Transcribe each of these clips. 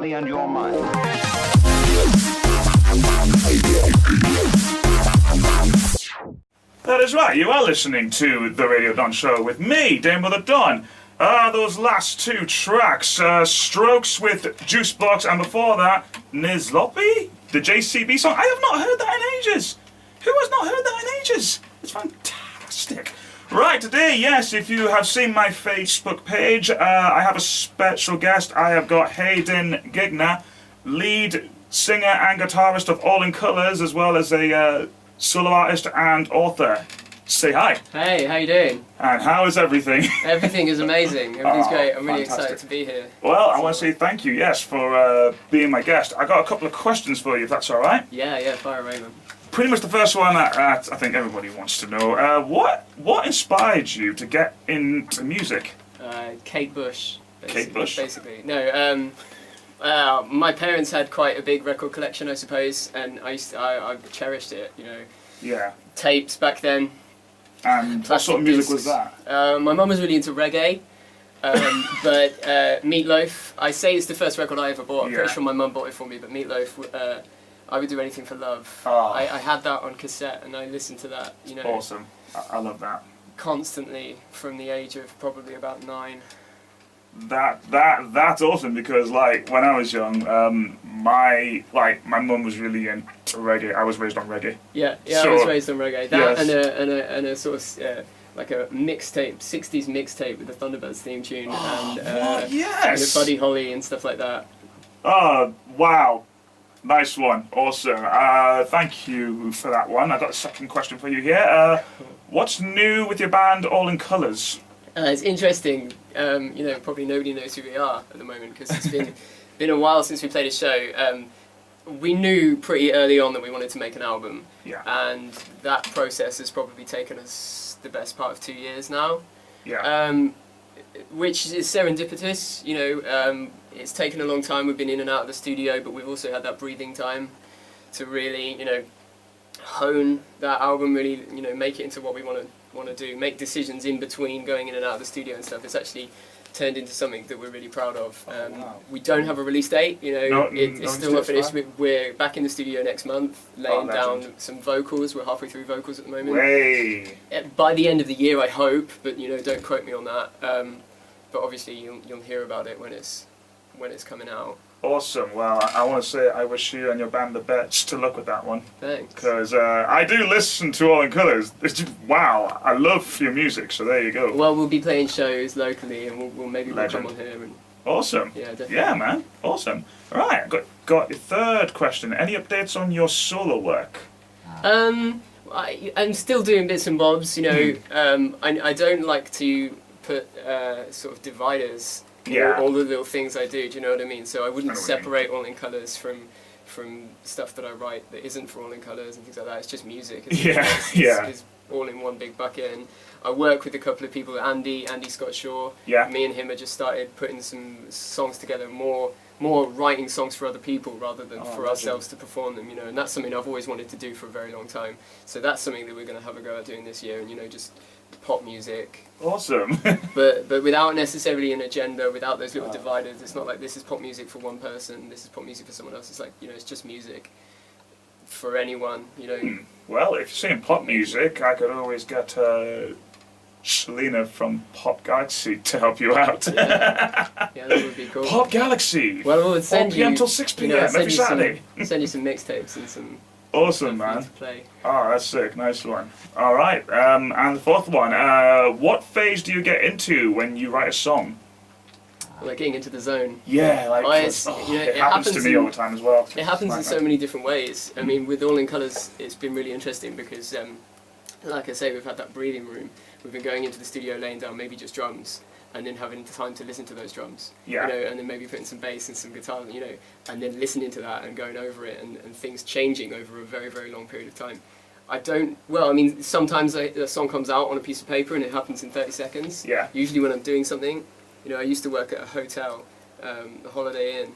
body and your mind. That is right, you are listening to The Radio Don Show with me, Dame Mother Don. Those last two tracks, Strokes with Juicebox, and before that, Nizlopi, the JCB song. I have not heard that in ages. Who has not heard that in ages? It's fantastic. Right, today, yes, if you have seen my Facebook page, I have a special guest. I have got Hayden Gigner, lead singer and guitarist of All in Colours, as well as a solo artist and author. Say hi. Hey, how you doing? And how is everything? Everything is amazing. Everything's great. I'm really fantastic. excited to be here. Well, I want to say thank you, yes, for being my guest. I got a couple of questions for you, if that's all right. Yeah, fire away, man. Pretty much the first one that I think everybody wants to know. What inspired you to get into music? Kate Bush. Kate Bush? Basically. No, my parents had quite a big record collection, I suppose, and I cherished it, you know. Yeah. Tapes back then. And what sort of music was that? My mum was really into reggae, but Meatloaf, I say it's the first record I ever bought. I'm pretty sure my mum bought it for me, but Meatloaf, I Would Do Anything for Love. Oh. I had that on cassette and I listened to that, you know. Awesome. I love that. Constantly from the age of probably about 9. That's awesome because like when I was young, my mum was really into reggae. I was raised on reggae. Yeah, So, I was raised on reggae. That yes. and a sort of like a mixtape, 60s mixtape with the Thunderbirds theme tune and yes. Buddy Holly and stuff like that. Oh wow, nice one, awesome. Thank you for that one. I got a second question for you here. What's new with your band All in Colours? It's interesting. You know, probably nobody knows who we are at the moment because it's been a while since we played a show. We knew pretty early on that we wanted to make an album, and that process has probably taken us the best part of 2 years now. Which is serendipitous. You know, it's taken a long time. We've been in and out of the studio, but we've also had that breathing time to really, you know, hone that album. Really, you know, make it into what we want to do, make decisions in between going in and out of the studio and stuff. It's actually turned into something that we're really proud of. We don't have a release date, you know, it's still not finished. We're back in the studio next month, laying down some vocals. We're halfway through vocals at the moment. Way. By the end of the year, I hope, but you know, don't quote me on that. But obviously, you'll hear about it when it's coming out. Awesome. Well, I want to say I wish you and your band the best of luck with that one. Thanks. Because I do listen to All in Colours. It's just, wow, I love your music, so there you go. Well, we'll be playing shows locally and we'll maybe come on here. And awesome. Yeah, definitely. Yeah, man. Awesome. All right, got your third question. Any updates on your solo work? I'm still doing bits and bobs, you know. I don't like to put sort of dividers all the little things I do, do you know what I mean? So I wouldn't separate All in Colours from stuff that I write that isn't for All in Colours and things like that. It's just music. It's all in one big bucket. And I work with a couple of people, Andy Scott Shaw. Yeah. Me and him have just started putting some songs together, more writing songs for other people rather than for ourselves to perform them, you know. And that's something I've always wanted to do for a very long time. So that's something that we're going to have a go at doing this year, and you know, just pop music. Awesome. but without necessarily an agenda, without those little dividers. It's not like this is pop music for one person, this is pop music for someone else. It's like, you know, it's just music for anyone, you know. Well, if you're saying pop music, I could always get Selena from Pop Galaxy to help you out. Yeah, that would be cool. Pop Galaxy. Well, we'll send 4 p.m. you till 6 p.m. you know, every Saturday. Send you some mixtapes and some. Awesome, man. To play. Oh, that's sick. Nice one. All right. And the fourth one. What phase do you get into when you write a song? Like getting into the zone. Yeah, like you know, it happens to me all the time as well. It happens in so many different ways. I mean, with All in Colours, it's been really interesting because, like I say, we've had that breathing room. We've been going into the studio, laying down maybe just drums, and then having time to listen to those drums. Yeah. You know, and then maybe putting some bass and some guitar, you know, and then listening to that and going over it and things changing over a very, very long period of time. I mean, sometimes a song comes out on a piece of paper and it happens in 30 seconds. Yeah. Usually when I'm doing something, you know, I used to work at a hotel, the Holiday Inn,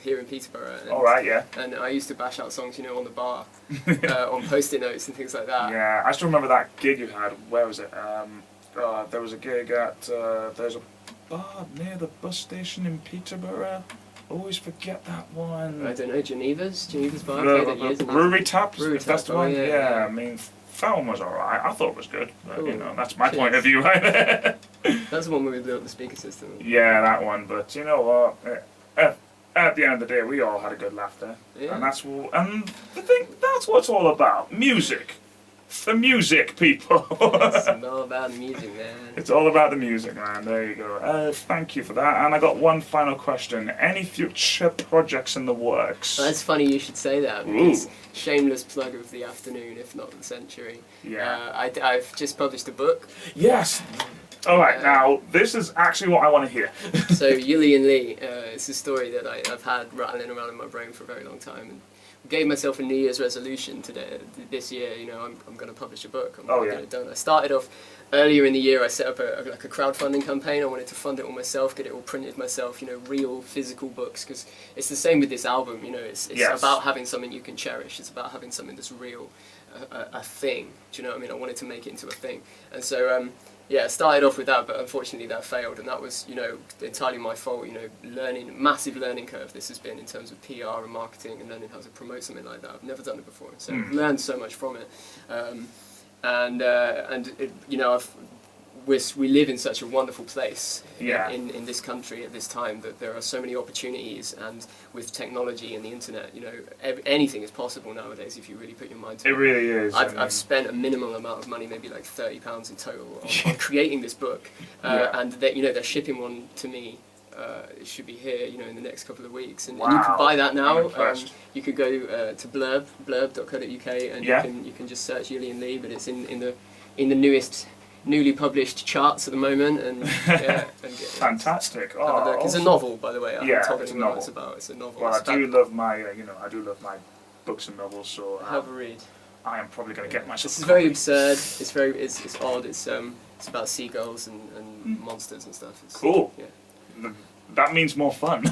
here in Peterborough. And, all right, yeah. And I used to bash out songs, you know, on the bar, on post-it notes and things like that. Yeah, I still remember that gig you had. Where was it? There was a gig at, there's a bar near the bus station in Peterborough. always forget that one. I don't know, Geneva's bar. I played it years ago. Brewery Taps? Brewery That's Taps, the one? yeah. I mean, that one was alright. I thought it was good. But, Cool. you know, that's my point of Cheers. view right there. That's the one where we built the speaker system. Yeah, that one. But you know what? At the end of the day, we all had a good laugh there. Yeah. And and I think that's what it's all about. Music. The music, people. It's all about the music, man. It's all about the music, man. There you go. Thank you for that. And I got one final question. Any future projects in the works? That's funny you should say that. Because shameless plug of the afternoon, if not the century. Yeah. I've just published a book. Yes. All right. Now, this is actually what I want to hear. So Yuli and Lee, it's a story that I've had rattling around in my brain for a very long time. And gave myself a New Year's resolution this year. You know, I'm going to publish a book. I'm going to get it done. I started off earlier in the year. I set up a crowdfunding campaign. I wanted to fund it all myself, get it all printed myself. You know, real physical books, because it's the same with this album. You know, it's about having something you can cherish. It's about having something that's real, a thing. Do you know what I mean? I wanted to make it into a thing, and so. Yeah, I started off with that, but unfortunately that failed, and that was, you know, entirely my fault. You know, massive learning curve this has been in terms of PR and marketing and learning how to promote something like that. I've never done it before, so I've learned so much from it. And it, you know, we live in such a wonderful place in this country at this time that there are so many opportunities, and with technology and the internet, you know, anything is possible nowadays if you really put your mind to it. It really is. I've spent a minimal amount of money, maybe like £30 in total, on creating this book, and you know, they're shipping one to me. It should be here, you know, in the next couple of weeks, and you can buy that now. You could go to blurb.co.uk, and you can just search Yuli and Lee, but it's in the newly published charts at the moment, and fantastic. It's a novel, by the way. I haven't told it's a anyone novel. what it's about. It's a novel. Well, I do love my books and novels, so have a read. I am probably going to get myself. This is very absurd. It's odd. It's about seagulls and monsters and stuff. It's cool. Yeah. That means more fun.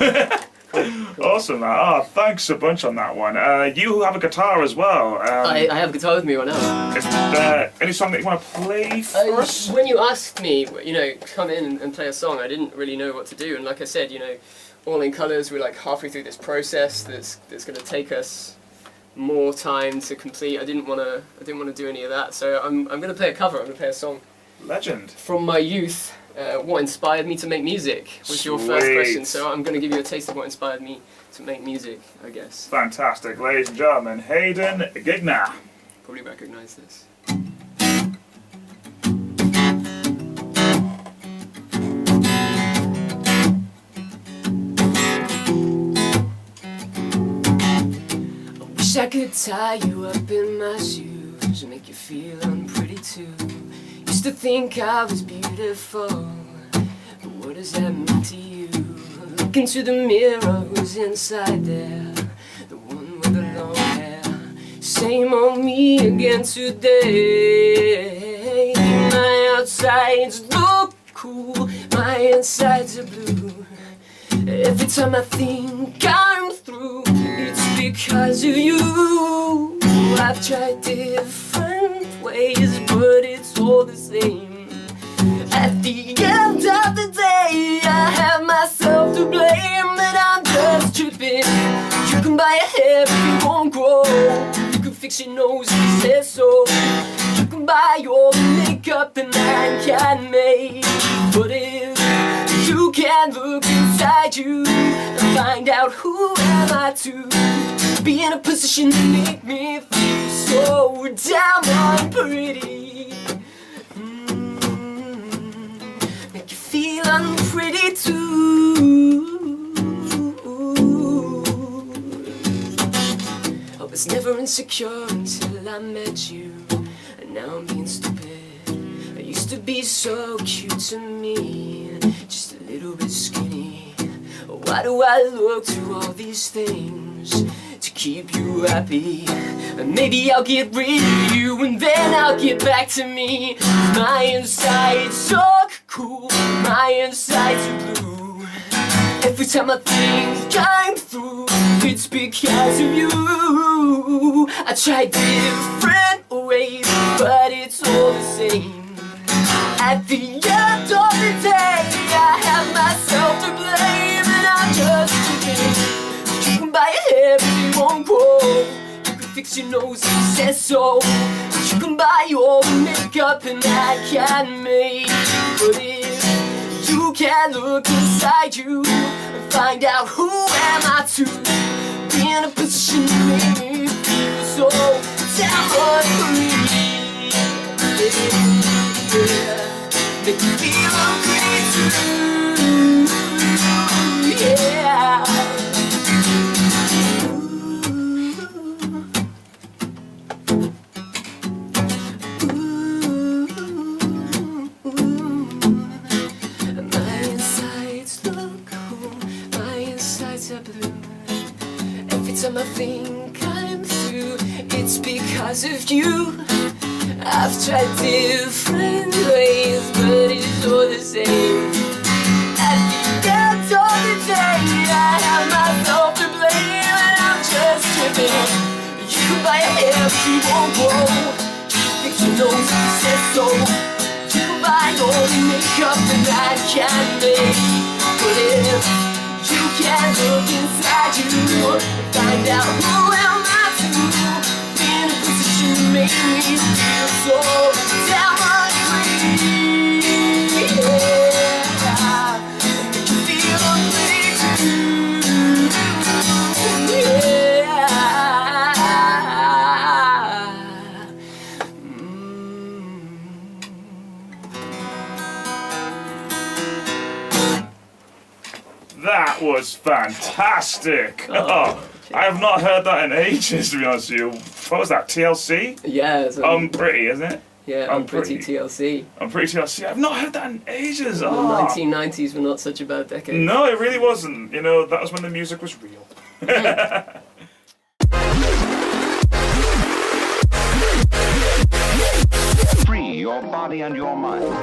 Cool. Awesome, man. Thanks a bunch on that one. You have a guitar as well. I have a guitar with me right now. Is there any song that you want to play for us? When you asked me, you know, come in and play a song, I didn't really know what to do. And like I said, you know, All in Colours, we're like halfway through this process that's going to take us more time to complete. I didn't want to do any of that. So I'm going to play a cover. I'm going to play a song. Legend. From my youth. What inspired me to make music was your first question, so I'm going to give you a taste of what inspired me to make music, I guess. Fantastic, ladies and gentlemen, Hayden Gigner. Probably recognise this. I wish I could tie you up in my shoes and make you feel unpretty too. Used to think I was beautiful, but what does that mean to you? Look into the mirror, who's inside there? The one with the long hair. Same old me again today. My outsides look cool, my insides are blue. Every time I think I'm through, it's because of you. I've tried different ways, but it's all the same. At the end of the day, I have myself to blame, that I'm just tripping. You can buy a hair if you won't grow. You can fix your nose if you say so. You can buy all the makeup that man can make, but if you can look inside you and find out who am I to be in a position to make me feel so damn pretty. Make you feel unpretty too. I was never insecure until I met you, and now I'm being stupid. I used to be so cute to me, just a little bit skinny. Why do I look to all these things to keep you happy? And maybe I'll get rid of you and then I'll get back to me. My insides look cool, my insides are blue. Every time I think I'm through, it's because of you. I tried different ways, but it's all the same. At the end of the day, I have myself to blame, and I'm just kidding. fix your nose, he says so. You can buy your makeup and I can make, but if you can't look inside you and find out who am I to be in a position to make me feel so downright free. Make you feel free too. Yeah. My insides look cool, my insides are blue. Every time I think I'm through, it's because of you. I've tried different ways, but it's all the same. At the end of the day, I have myself to blame, and I'm just tripping. You can buy a hair, but you won't grow. Fix your nose, he says so. You can buy all the makeup that I can make, but if you can't look inside you, find out who am I to be in a position to make me feel so downright free. Yeah, make you feel free too. Yeah. That was fantastic. Oh, I have not heard that in ages, to be honest with you. What was that, TLC? Yeah. I'm Pretty, isn't it? Yeah, I'm Pretty TLC. I'm Pretty TLC. I've not heard that in ages. The 1990s were not such a bad decade. No, it really wasn't. You know, that was when the music was real. Free your body and your mind.